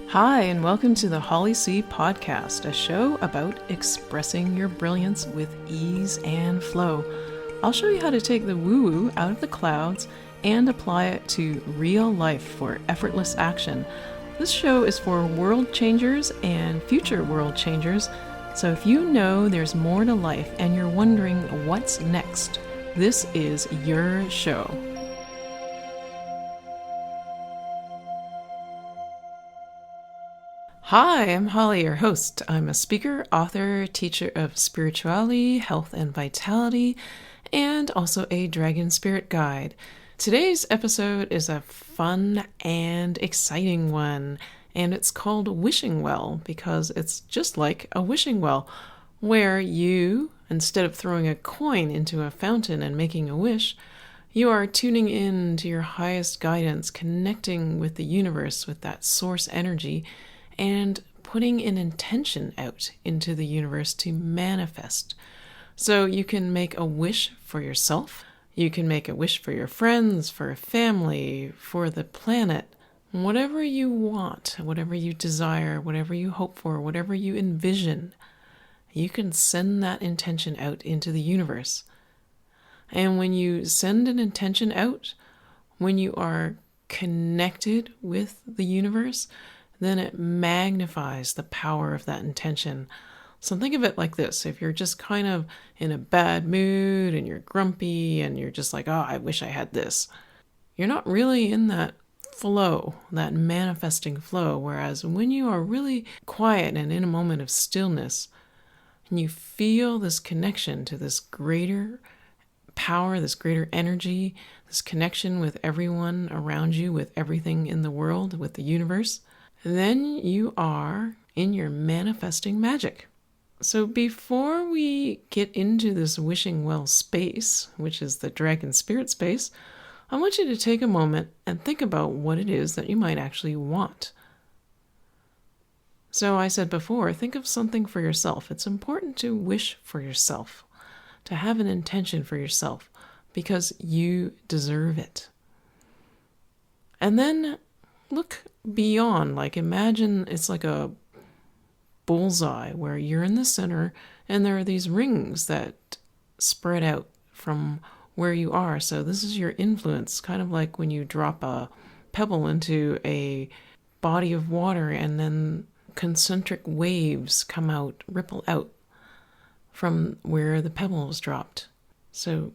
Hi, and welcome to the Holly Tse Podcast, a show about expressing your brilliance with ease and flow. I'll show you how to take the woo-woo out of the clouds and apply it to real life for effortless action. This show is for world changers and future world changers, so if you know there's more to life and you're wondering what's next, this is your show. Hi, I'm Holly, your host. I'm a speaker, author, teacher of spirituality, health, and vitality, and also a dragon spirit guide. Today's episode is a fun and exciting one, and it's called Wishing Well because it's just like a wishing well, where you, instead of throwing a coin into a fountain and making a wish, you are tuning in to your highest guidance, connecting with the universe, with that source energy, and putting an intention out into the universe to manifest. So you can make a wish for yourself, you can make a wish for your friends, for a family, for the planet, whatever you want, whatever you desire, whatever you hope for, whatever you envision. You can send that intention out into the universe. And when you send an intention out, when you are connected with the universe, then it magnifies the power of that intention. So think of it like this. If you're just kind of in a bad mood and you're grumpy and you're just like, oh, I wish I had this, you're not really in that flow, that manifesting flow. Whereas when you are really quiet and in a moment of stillness, and you feel this connection to this greater power, this greater energy, this connection with everyone around you, with everything in the world, with the universe, then you are in your manifesting magic. So before we get into this wishing well space, which is the dragon spirit space, I want you to take a moment and think about what it is that you might actually want. So I said before, think of something for yourself. It's important to wish for yourself, to have an intention for yourself, because you deserve it. And then look beyond, like imagine it's like a bullseye where you're in the center and there are these rings that spread out from where you are. So this is your influence, kind of like when you drop a pebble into a body of water and then concentric waves come out, ripple out from where the pebble was dropped. So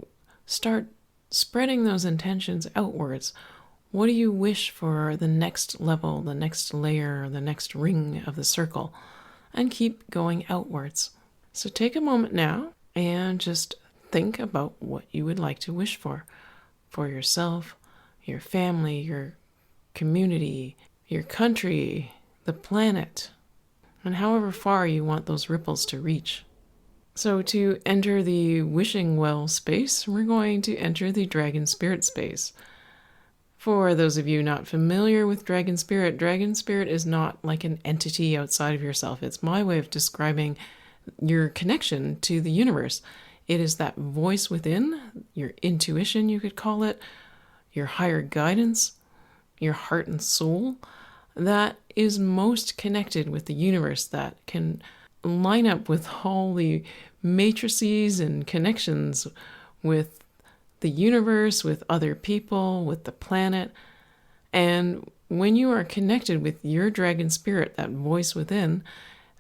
start spreading those intentions outwards. What do you wish for the next level, the next layer, the next ring of the circle? And keep going outwards. So take a moment now and just think about what you would like to wish for yourself, your family, your community, your country, the planet, and however far you want those ripples to reach. So to enter the wishing well space, we're going to enter the dragon spirit space. For those of you not familiar with dragon spirit is not like an entity outside of yourself. It's my way of describing your connection to the universe. It is that voice within, your intuition, you could call it, your higher guidance, your heart and soul, that is most connected with the universe, that can line up with all the matrices and connections with the universe, with other people, with the planet. And when you are connected with your dragon spirit, that voice within,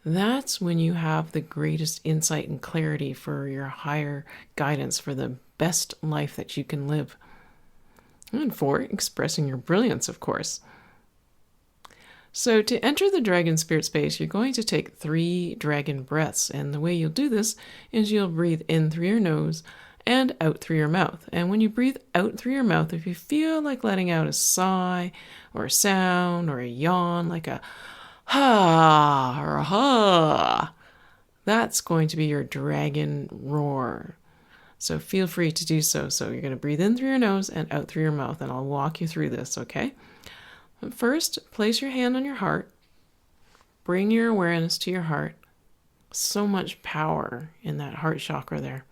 that's when you have the greatest insight and clarity for your higher guidance, for the best life that you can live. And for expressing your brilliance, of course. So to enter the dragon spirit space, you're going to take 3 dragon breaths. And the way you'll do this is you'll breathe in through your nose and out through your mouth. And when you breathe out through your mouth, if you feel like letting out a sigh or a sound or a yawn, like a ha or a ha, that's going to be your dragon roar. So feel free to do so. So you're going to breathe in through your nose and out through your mouth, and I'll walk you through this, okay? But first, place your hand on your heart. Bring your awareness to your heart. So much power in that heart chakra there.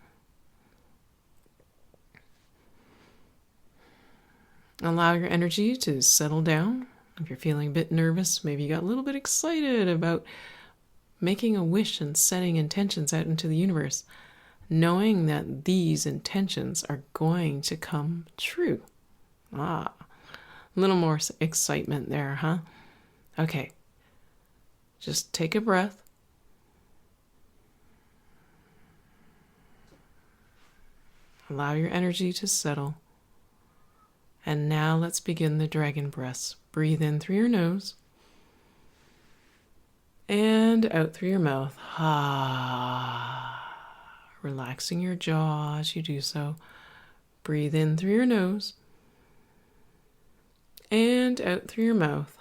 Allow your energy to settle down. If you're feeling a bit nervous, maybe you got a little bit excited about making a wish and setting intentions out into the universe, knowing that these intentions are going to come true. A little more excitement there, huh? Okay. Just take a breath. Allow your energy to settle. And now let's begin the dragon breaths. Breathe in through your nose and out through your mouth. Relaxing your jaw as you do so. Breathe in through your nose and out through your mouth.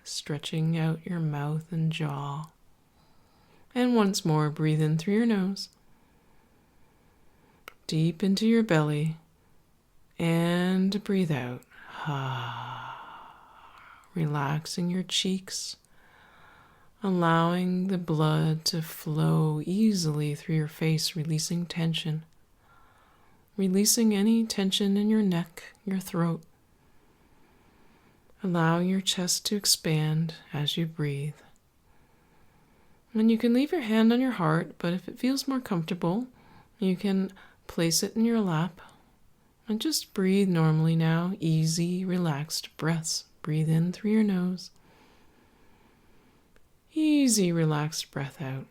Stretching out your mouth and jaw. And once more, breathe in through your nose, deep into your belly, and breathe out. Relaxing your cheeks, allowing the blood to flow easily through your face, releasing tension. Releasing any tension in your neck, your throat. Allowing your chest to expand as you breathe. And you can leave your hand on your heart, but if it feels more comfortable, you can place it in your lap and just breathe normally now. Easy, relaxed breaths. Breathe in through your nose. Easy, relaxed breath out.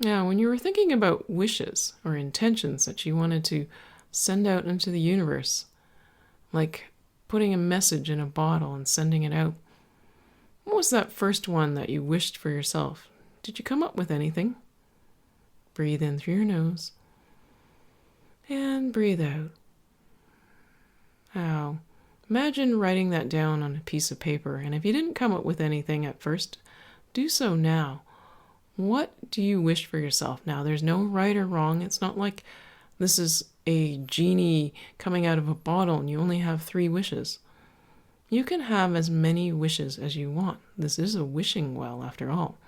Now, when you were thinking about wishes or intentions that you wanted to send out into the universe, like putting a message in a bottle and sending it out, what was that first one that you wished for yourself? Did you come up with anything? Breathe in through your nose and breathe out. Now, imagine writing that down on a piece of paper, and if you didn't come up with anything at first, do so now. What do you wish for yourself now? There's no right or wrong. It's not like this is a genie coming out of a bottle and you only have 3 wishes. You can have as many wishes as you want. This is a wishing well, after all.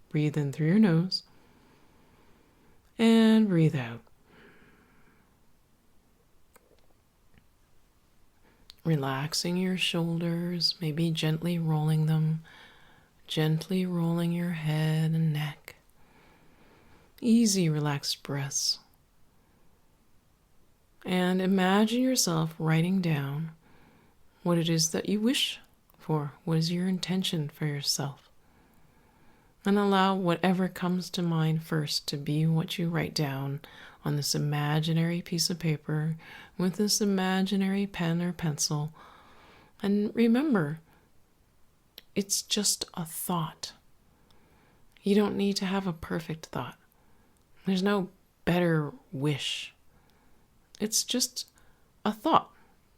Breathe in through your nose and breathe out. Relaxing your shoulders, maybe gently rolling them, gently rolling your head and neck. Easy, relaxed breaths. And imagine yourself writing down what it is that you wish for. What is your intention for yourself? And allow whatever comes to mind first to be what you write down on this imaginary piece of paper with this imaginary pen or pencil. And remember, it's just a thought. You don't need to have a perfect thought. There's no better wish. It's just a thought.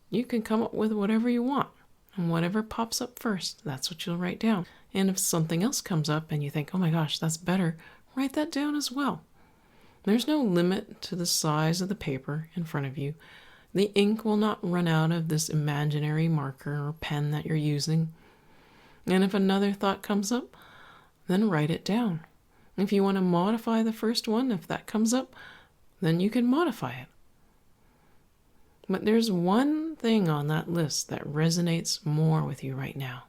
You can come up with whatever you want, and whatever pops up first, that's what you'll write down. And if something else comes up and you think, oh my gosh, that's better, write that down as well. There's no limit to the size of the paper in front of you. The ink will not run out of this imaginary marker or pen that you're using. And if another thought comes up, then write it down. If you want to modify the first one, if that comes up, then you can modify it. But there's one thing on that list that resonates more with you right now.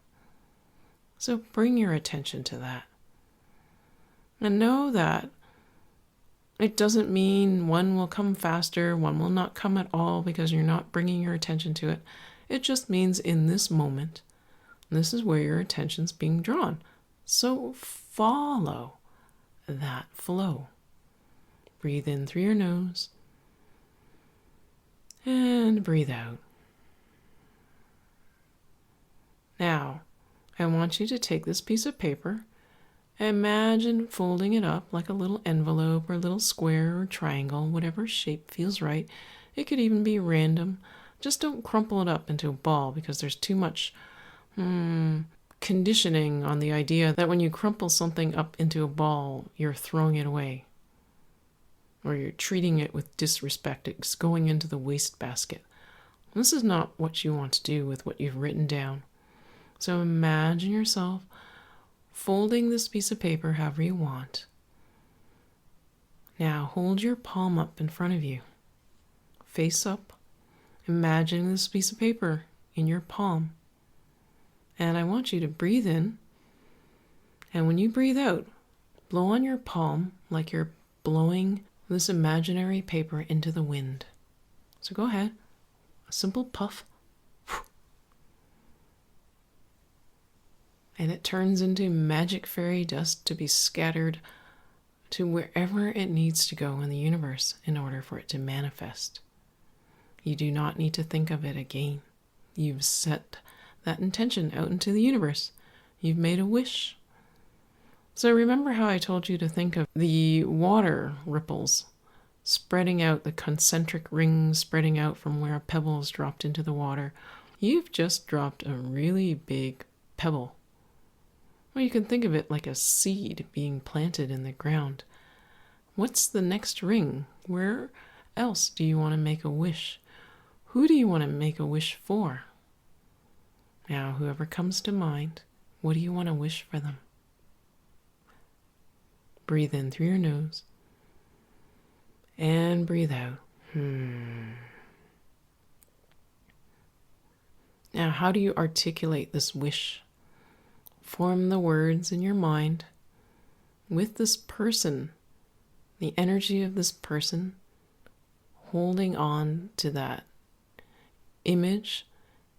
So bring your attention to that. And know that it doesn't mean one will come faster, one will not come at all because you're not bringing your attention to it. It just means in this moment, this is where your attention's being drawn. So follow that flow. Breathe in through your nose and breathe out. Now, I want you to take this piece of paper. Imagine folding it up like a little envelope or a little square or triangle, whatever shape feels right. It could even be random. Just don't crumple it up into a ball because there's too much conditioning on the idea that when you crumple something up into a ball, you're throwing it away. Or you're treating it with disrespect. It's going into the wastebasket. This is not what you want to do with what you've written down. So imagine yourself folding this piece of paper however you want. Now hold your palm up in front of you, face up. Imagine this piece of paper in your palm. And I want you to breathe in. And when you breathe out, blow on your palm like you're blowing this imaginary paper into the wind. So go ahead. A simple puff. And it turns into magic fairy dust to be scattered to wherever it needs to go in the universe in order for it to manifest. You do not need to think of it again. You've set that intention out into the universe. You've made a wish. So remember how I told you to think of the water ripples spreading out, the concentric rings spreading out from where a pebble is dropped into the water. You've just dropped a really big pebble. Or you can think of it like a seed being planted in the ground. What's the next ring? Where else do you want to make a wish? Who do you want to make a wish for? Now, whoever comes to mind, what do you want to wish for them? Breathe in through your nose and breathe out. Now, how do you articulate this wish? Form the words in your mind with this person, the energy of this person, holding on to that image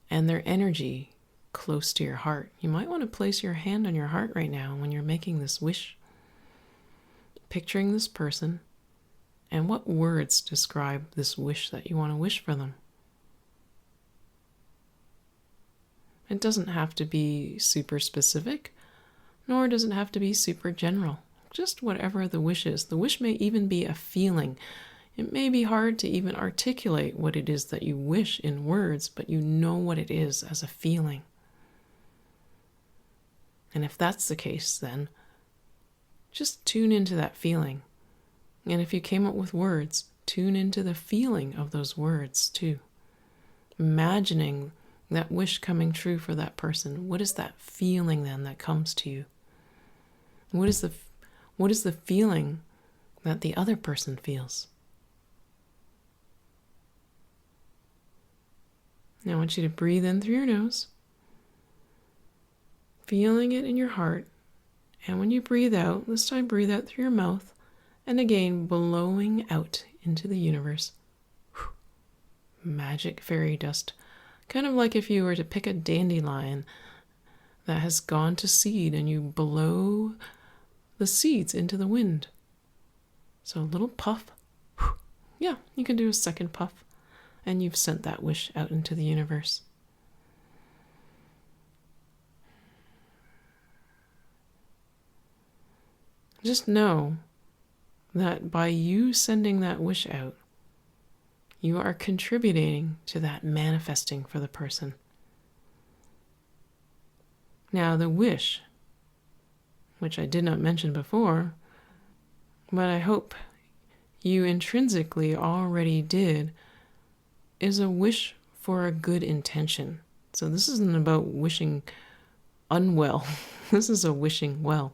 and their energy close to your heart. You might want to place your hand on your heart right now when you're making this wish, picturing this person, and what words describe this wish that you want to wish for them. It doesn't have to be super specific, nor does it have to be super general. Just whatever the wish is. The wish may even be a feeling. It may be hard to even articulate what it is that you wish in words, but you know what it is as a feeling. And if that's the case, then just tune into that feeling. And if you came up with words, tune into the feeling of those words too. Imagining that wish coming true for that person. What is that feeling then that comes to you? What is the feeling that the other person feels? Now I want you to breathe in through your nose, feeling it in your heart. And when you breathe out, this time breathe out through your mouth, and again blowing out into the universe. Magic fairy dust. Kind of like if you were to pick a dandelion that has gone to seed and you blow the seeds into the wind. So a little puff. Yeah, you can do a second puff. And you've sent that wish out into the universe. Just know that by you sending that wish out, you are contributing to that manifesting for the person. Now, the wish, which I did not mention before, but I hope you intrinsically already did, is a wish for a good intention. So this isn't about wishing unwell. This is a wishing well.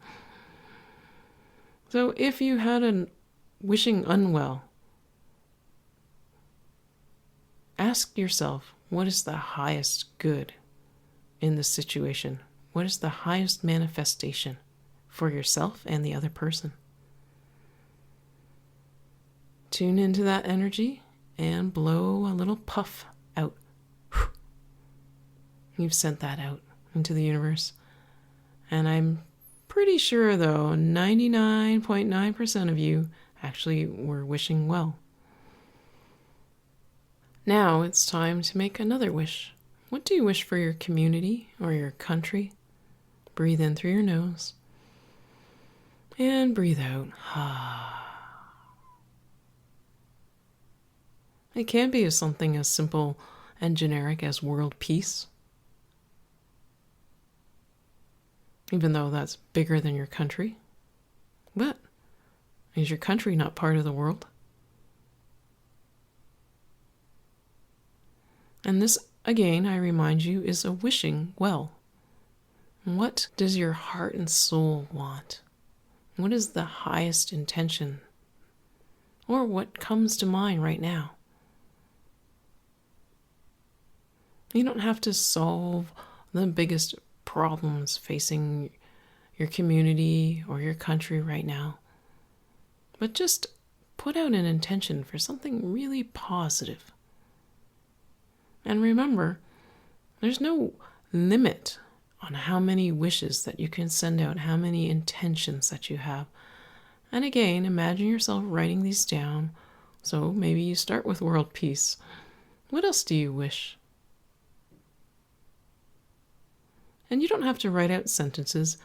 So if you had a wishing unwell, ask yourself, what is the highest good in this situation? What is the highest manifestation for yourself and the other person? Tune into that energy and blow a little puff out. You've sent that out into the universe. And I'm pretty sure, though, 99.9% of you actually were wishing well. Now it's time to make another wish. What do you wish for your community or your country? Breathe in through your nose. And breathe out. It can be something as simple and generic as world peace, even though that's bigger than your country. But is your country not part of the world? And this, again, I remind you, is a wishing well. What does your heart and soul want? What is the highest intention or what comes to mind right now. You don't have to solve the biggest problems facing your community or your country right now, but just put out an intention for something really positive. And remember, there's no limit on how many wishes that you can send out, how many intentions that you have. And again, imagine yourself writing these down. So maybe you start with world peace. What else do you wish? And you don't have to write out sentences,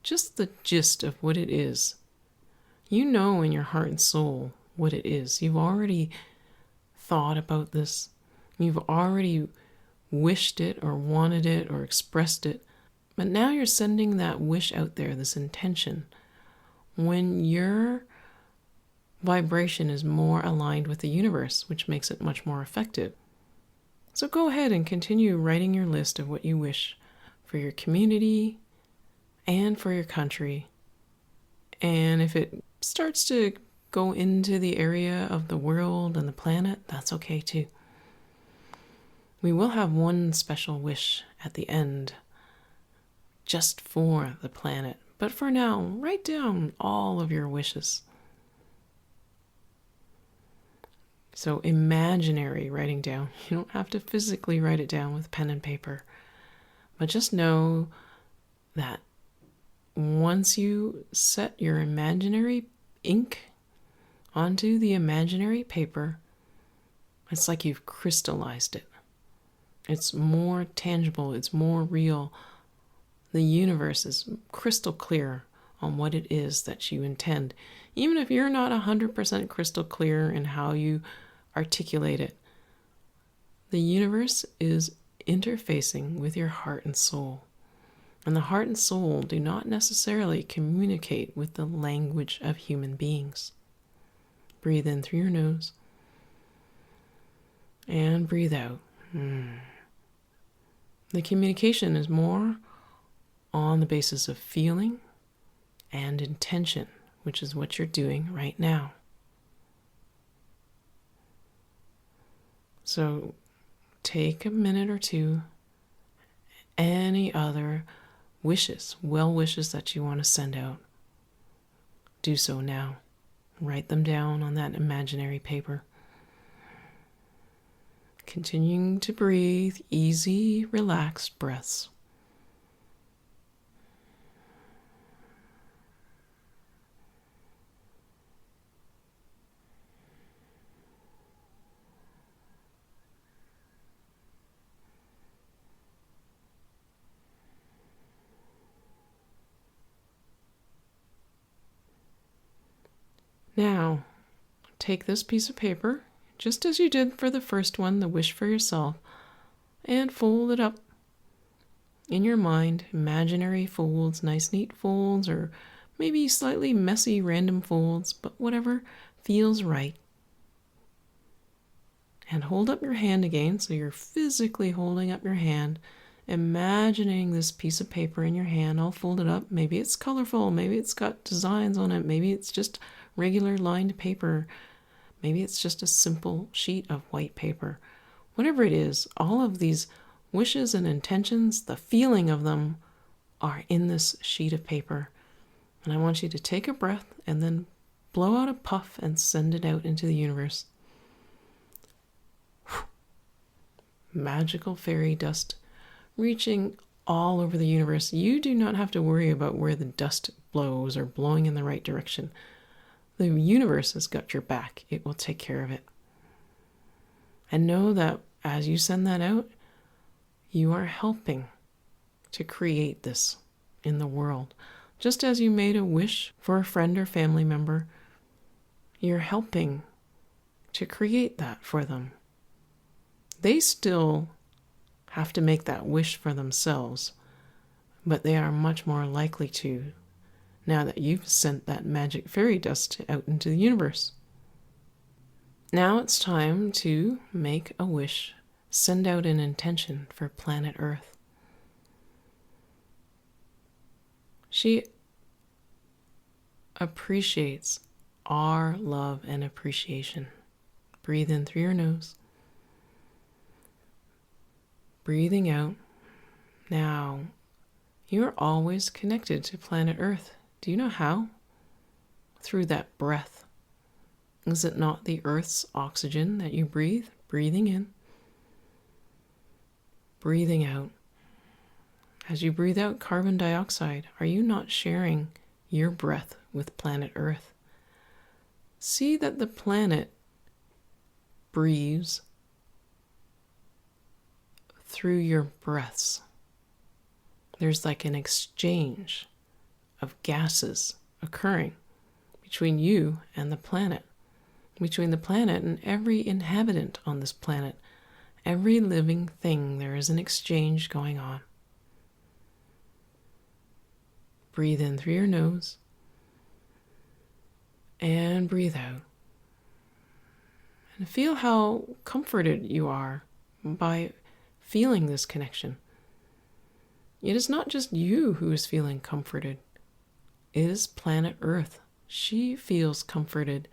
just the gist of what it is. You know in your heart and soul what it is. You've already thought about this. You've already wished it or wanted it or expressed it. But now you're sending that wish out there, this intention. When your vibration is more aligned with the universe, which makes it much more effective. So go ahead and continue writing your list of what you wish for your community and for your country. And if it starts to go into the area of the world and the planet, that's okay too. We will have one special wish at the end, just for the planet. But for now, write down all of your wishes. So imaginary writing down. You don't have to physically write it down with pen and paper. But just know that once you set your imaginary ink onto the imaginary paper, it's like you've crystallized it. It's more tangible, it's more real. The universe is crystal clear on what it is that you intend. Even if you're not 100% crystal clear in how you articulate it, the universe is interfacing with your heart and soul. And the heart and soul do not necessarily communicate with the language of human beings. Breathe in through your nose and breathe out. The communication is more on the basis of feeling and intention, which is what you're doing right now. So take a minute or two. Any other wishes, well wishes that you want to send out, do so now. Write them down on that imaginary paper. Continuing to breathe easy, relaxed breaths. Now, take this piece of paper, just as you did for the first one, the wish for yourself, and fold it up in your mind. Imaginary folds, nice neat folds, or maybe slightly messy random folds, but whatever feels right. And hold up your hand again, so you're physically holding up your hand, imagining this piece of paper in your hand all folded up. Maybe it's colorful, maybe it's got designs on it, maybe it's just regular lined paper, maybe it's just a simple sheet of white paper. Whatever it is, all of these wishes and intentions, the feeling of them are in this sheet of paper. And I want you to take a breath and then blow out a puff and send it out into the universe. Magical fairy dust reaching all over the universe. You do not have to worry about where the dust blows or blowing in the right direction. The universe has got your back. It will take care of it. And know that as you send that out, you are helping to create this in the world. Just as you made a wish for a friend or family member, you're helping to create that for them. They still have to make that wish for themselves, but they are much more likely to now that you've sent that magic fairy dust out into the universe. Now it's time to make a wish, send out an intention for planet Earth. She appreciates our love and appreciation. Breathe in through your nose. Breathing out. Now, you're always connected to planet Earth. Do you know how? Through that breath. Is it not the Earth's oxygen that you breathe? Breathing in. Breathing out. As you breathe out carbon dioxide, are you not sharing your breath with planet Earth? See that the planet breathes through your breaths. There's like an exchange of gases occurring between you and the planet, between the planet and every inhabitant on this planet. Every living thing, there is an exchange going on. Breathe in through your nose and breathe out. And feel how comforted you are by feeling this connection. It is not just you who is feeling comforted. It is planet Earth. She feels comforted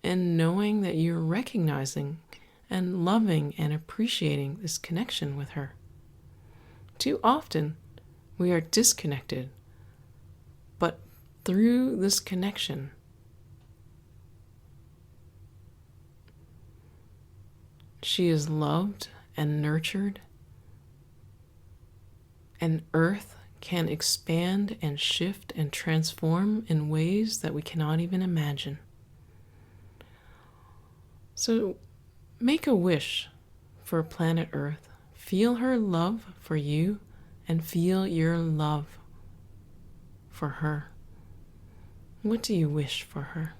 in knowing that you're recognizing and loving and appreciating this connection with her. Too often, we are disconnected, but through this connection, she is loved and nurtured, and Earth can expand and shift and transform in ways that we cannot even imagine. So make a wish for planet Earth. Feel her love for you and feel your love for her. What do you wish for her?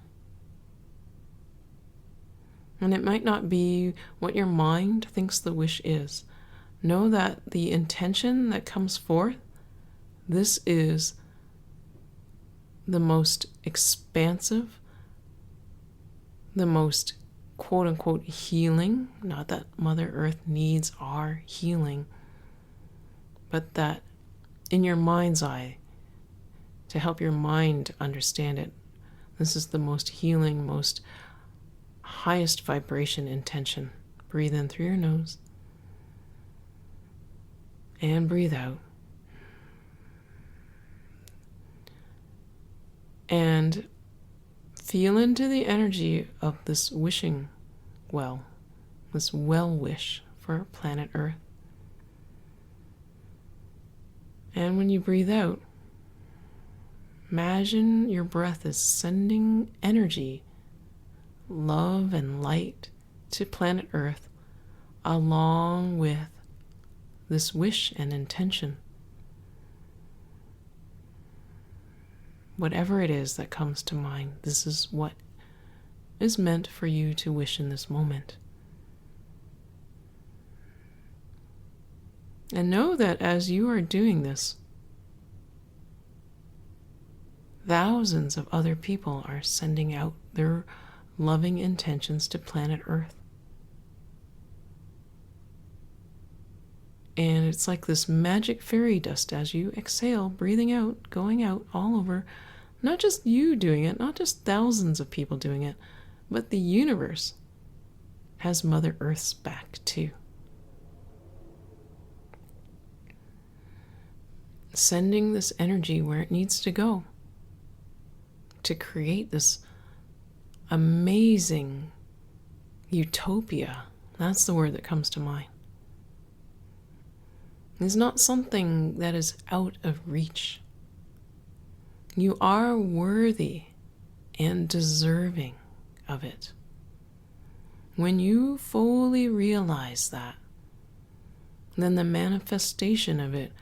And it might not be what your mind thinks the wish is. Know that the intention that comes forth, this is the most expansive, the most quote-unquote healing, not that Mother Earth needs our healing, but that in your mind's eye, to help your mind understand it, this is the most healing, most highest vibration intention. Breathe in through your nose and breathe out. And feel into the energy of this wishing well, this well wish for planet Earth. And when you breathe out, imagine your breath is sending energy, love and light to planet Earth along with this wish and intention. Whatever it is that comes to mind, this is what is meant for you to wish in this moment. And know that as you are doing this, thousands of other people are sending out their loving intentions to planet Earth. And it's like this magic fairy dust as you exhale, breathing out, going out all over. Not just you doing it, not just thousands of people doing it, but the universe has Mother Earth's back too. Sending this energy where it needs to go to create this amazing utopia. That's the word that comes to mind. It's not something that is out of reach. You are worthy and deserving of it. When you fully realize that, then the manifestation of it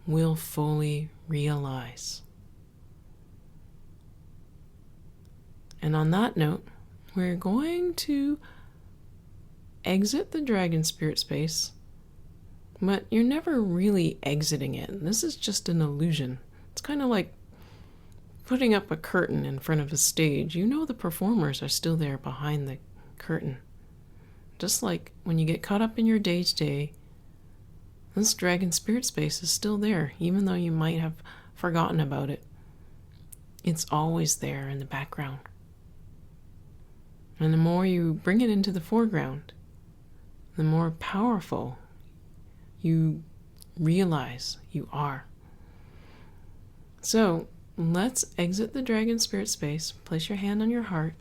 will fully realize. And on that note, we're going to exit the dragon spirit space, but you're never really exiting it. This is just an illusion. It's kind of like putting up a curtain in front of a stage. You know the performers are still there behind the curtain. Just like when you get caught up in your day-to-day, this dragon spirit space is still there, even though you might have forgotten about it. It's always there in the background. And the more you bring it into the foreground, the more powerful you realize you are. So let's exit the dragon spirit space. Place your hand on your heart,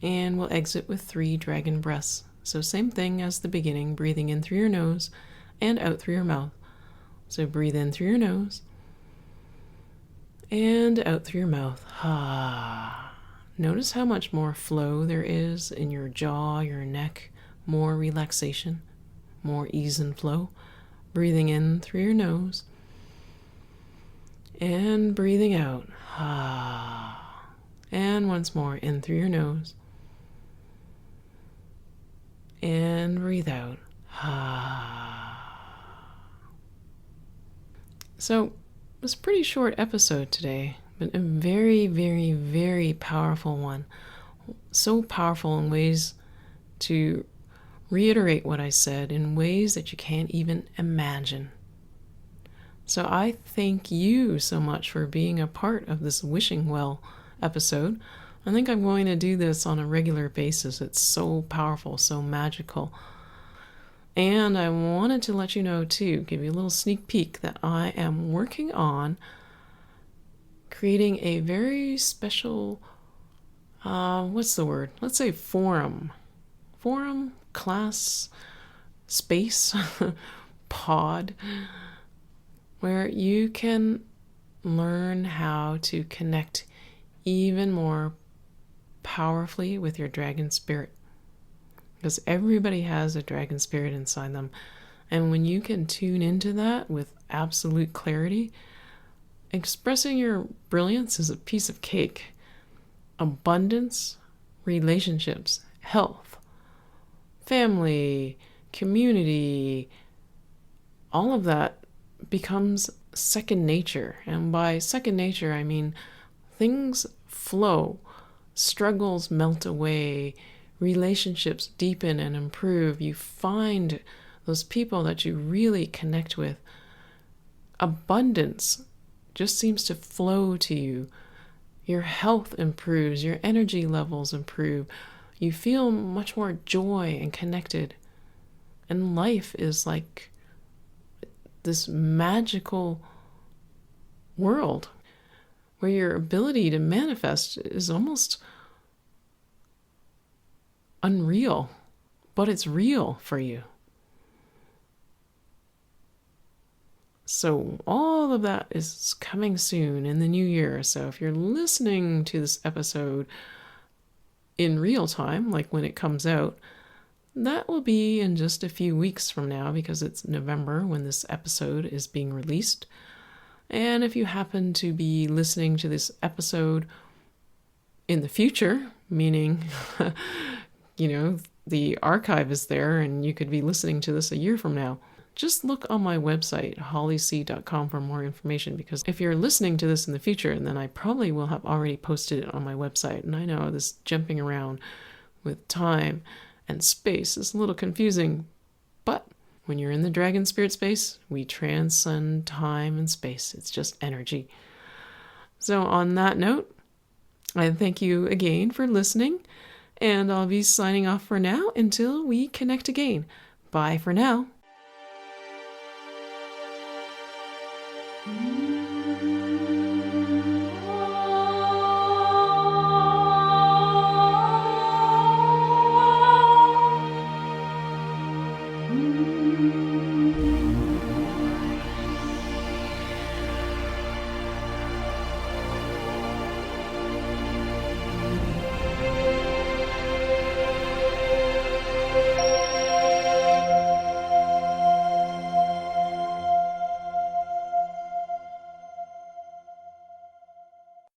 and we'll exit with 3 dragon breaths. So same thing as the beginning, breathing in through your nose and out through your mouth. So breathe in through your nose and out through your mouth. Notice how much more flow there is in your jaw, your neck, more relaxation, more ease and flow. Breathing in through your nose and breathing out. And once more, in through your nose and breathe out. So it was a pretty short episode today, but a very, very, very powerful one. So powerful in ways to reiterate what I said in ways that you can't even imagine. So I thank you so much for being a part of this Wishing Well episode. I think I'm going to do this on a regular basis. It's so powerful, so magical. And I wanted to let you know too, give you a little sneak peek, that I am working on creating a very special, what's the word? Let's say forum, class, space, pod, where you can learn how to connect even more powerfully with your dragon spirit. Because everybody has a dragon spirit inside them. And when you can tune into that with absolute clarity, expressing your brilliance is a piece of cake. Abundance, relationships, health, family, community, all of that becomes second nature. And by second nature, I mean things flow, struggles melt away, relationships deepen and improve. You find those people that you really connect with. Abundance just seems to flow to you. Your health improves, your energy levels improve. You feel much more joy and connected. And life is like this magical world where your ability to manifest is almost unreal, but it's real for you. So all of that is coming soon in the new year. So if you're listening to this episode in real time, like when it comes out, that will be in just a few weeks from now, because it's November when this episode is being released. And if you happen to be listening to this episode in the future, meaning the archive is there and you could be listening to this a year from now, just look on my website, hollytse.com, for more information, because if you're listening to this in the future, then I probably will have already posted it on my website. And I know this jumping around with time and space is a little confusing, but when you're in the dragon spirit space, we transcend time and space. It's just energy. So on that note, I thank you again for listening. And I'll be signing off for now until we connect again. Bye for now.